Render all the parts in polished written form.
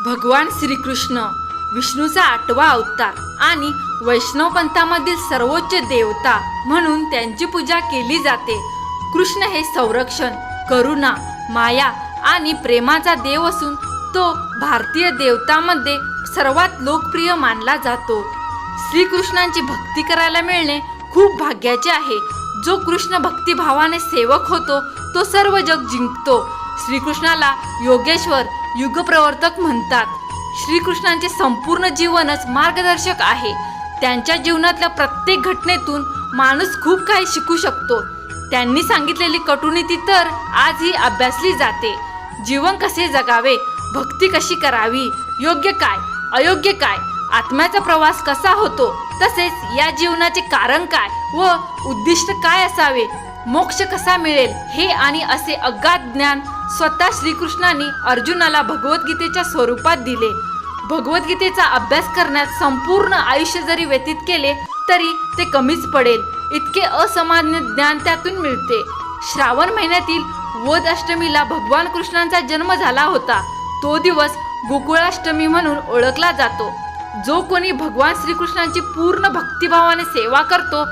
भगवान श्रीकृष्ण विष्णूचा 8वा अवतार आणि वैष्णव पंथामधील सर्वोच्च देवता म्हणून त्यांची पूजा केली जाते। कृष्ण हे संरक्षण, करुणा, माया आणि प्रेमाचा देव असून तो भारतीय देवतांमध्ये सर्वात लोकप्रिय मानला जातो। श्रीकृष्णांची भक्ती करायला मिळणे खूप भाग्याचे आहे। जो कृष्ण भक्तिभावाने सेवक होतो तो सर्व जग जिंकतो। श्रीकृष्णाला योगेश्वर, युगप्रवर्तक म्हणतात। श्रीकृष्णांचे संपूर्ण जीवनच मार्गदर्शक आहे। त्यांच्या जीवनातल्या प्रत्येक घटनेतून माणूस खूप काही शिकू शकतो। त्यांनी सांगितलेली कटुनीती तर आजही अभ्यासली जाते। जीवन कसे जगावे, भक्ती कशी करावी, योग्य काय, अयोग्य काय, आत्म्याचा प्रवास कसा होतो, तसेच या जीवनाचे कारण काय व उद्दिष्ट काय असावे, मोक्ष कसा मिळेल, हे आणि असे अगाध ज्ञान स्वतः श्रीकृष्णांनी अर्जुनाला भगवद्गीतेच्या स्वरूपात दिले। भगवद्गीतेचा अभ्यास करण्यात संपूर्ण आयुष्य जरी व्यतीत केले तरी ते कमीच पडेल, इतके असामान्य ज्ञान त्यातून मिळते। श्रावण महिन्यातील वद अष्टमीला भगवान कृष्णांचा जन्म झाला होता। तो दिवस गोकुळाष्टमी म्हणून ओळखला जातो। जो कोणी भगवान श्रीकृष्णांची पूर्ण भक्तिभावाने सेवा करतो,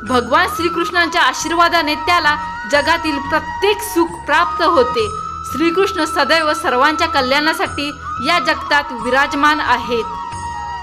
भगवान श्रीकृष्णांच्या आशीर्वादाने त्याला जगातील प्रत्येक सुख प्राप्त होते। श्रीकृष्ण सदैव सर्वांच्या कल्याणासाठी या जगतात विराजमान आहेत।